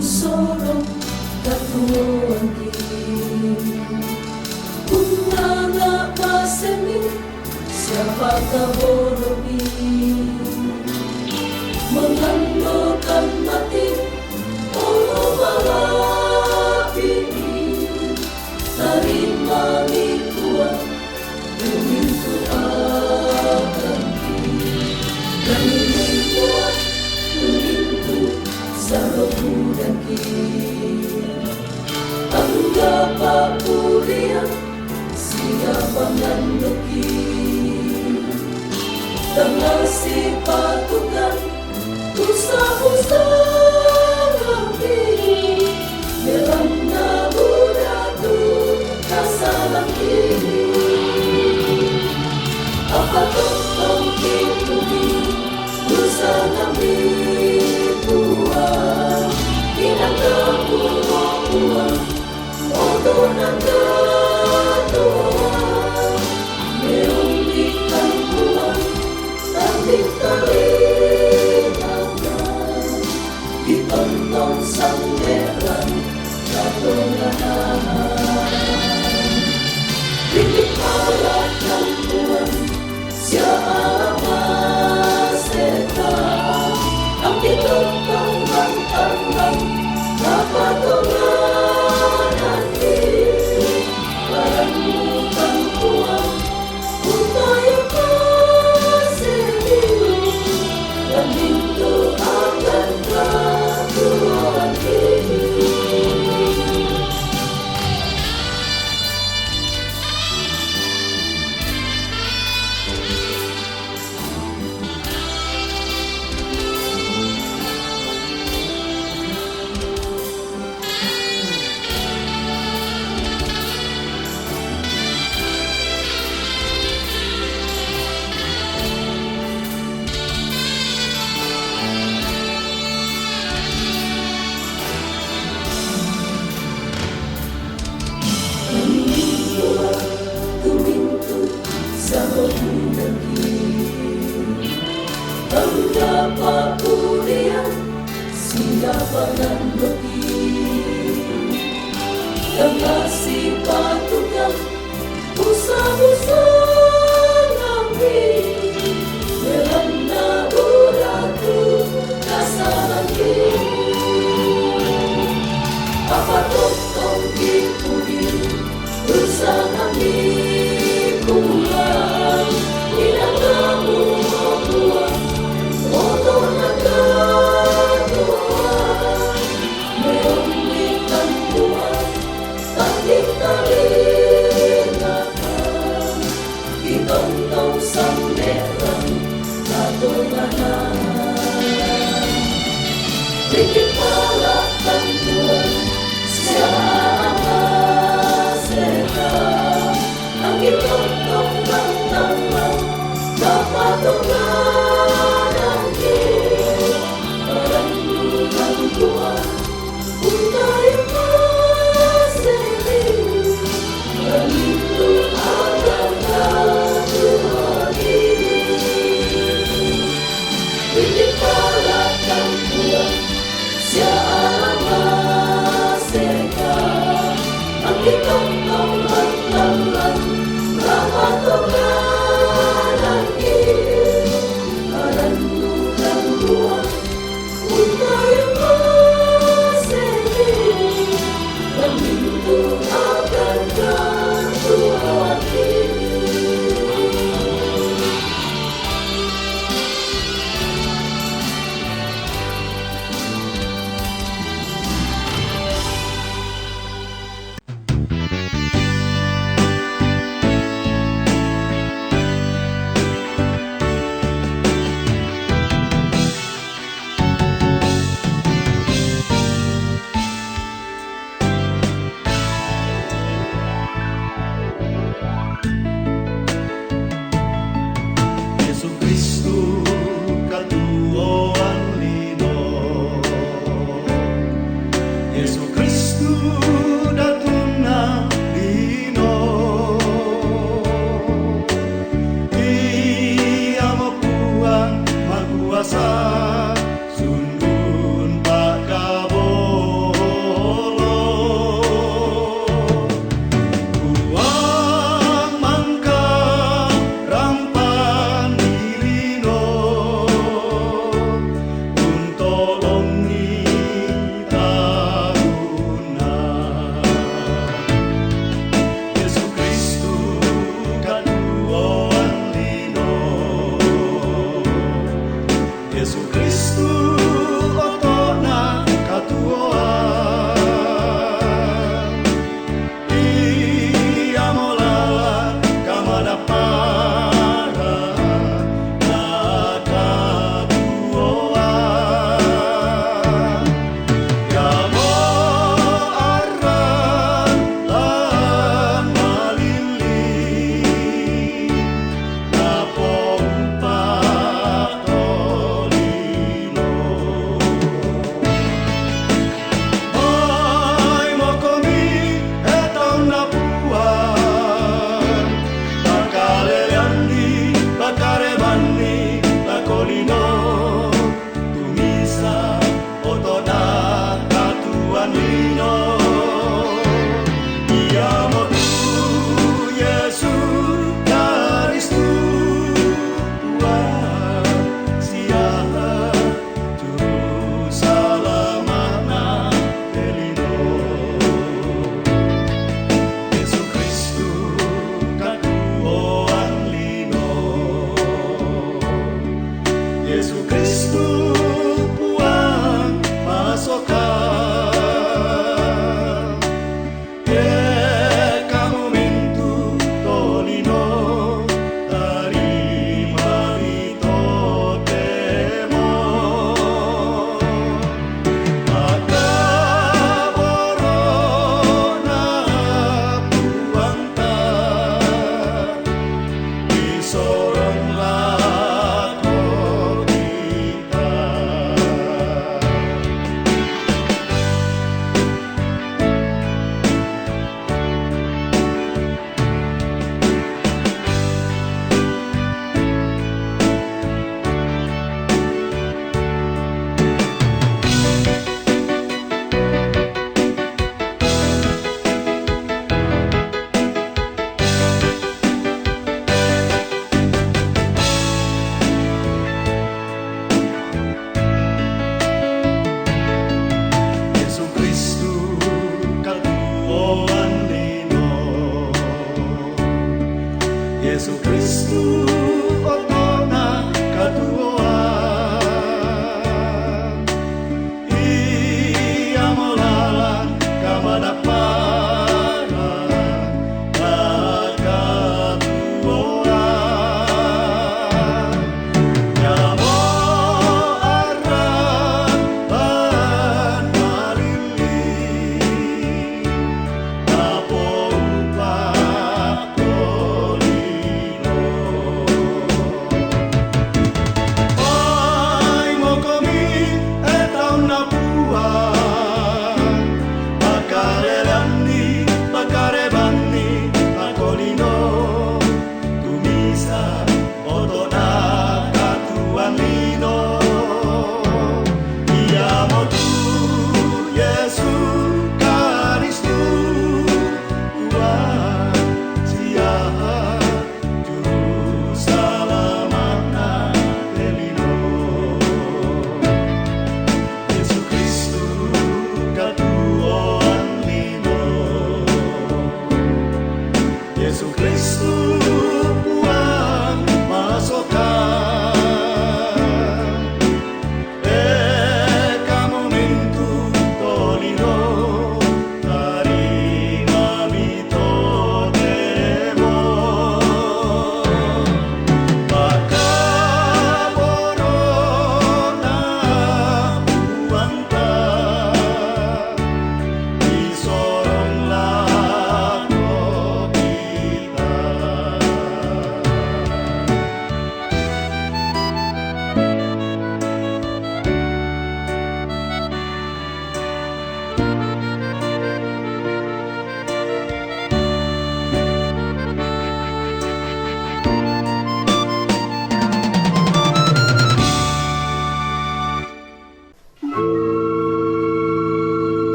sorong katuan Unanga masemi siapa kahorobi mengandalkan mati Allah malapi terima Tuhan demi Tuhan kami membuat demi Sarobu dan anggap puria siapa nanduki dengan si patukan usaha-usaha nabi dalam naburatu kasalang kini apa tentang kini usaha nabi Tuhan inang keburuan odonan Tuhan meumbikan Tuhan tapi terlihatkan ditonton sang merah katongan titik malakkan Tuhan siapa setan ang ditentang bantangan kapatongan hati paranutan Tuhan untayo kasih dan pintu akan Tuhan ini. Anggap puria siapa nanduki yang kasih patukan usaha-usaha nabi dalam naburatu kasalan apa tentang kipudi usaha nabi Tuhan inang kamu Tuhan odonan Tuhan meumbikan Tuhan tapi terlihatkan Yesus Kristus otona katuoa. Ia molala kamana para na katuoa. Ya mo aran lan malili na pompa tolino. Mai mokomi etong na puan bakaleliandi bakarebani bakolino tumisa otona katuan lino. Ia motu Yesus Kristus Tuhan siapa juru salamana elino. Yesus Kristus katuoan lino. Yesus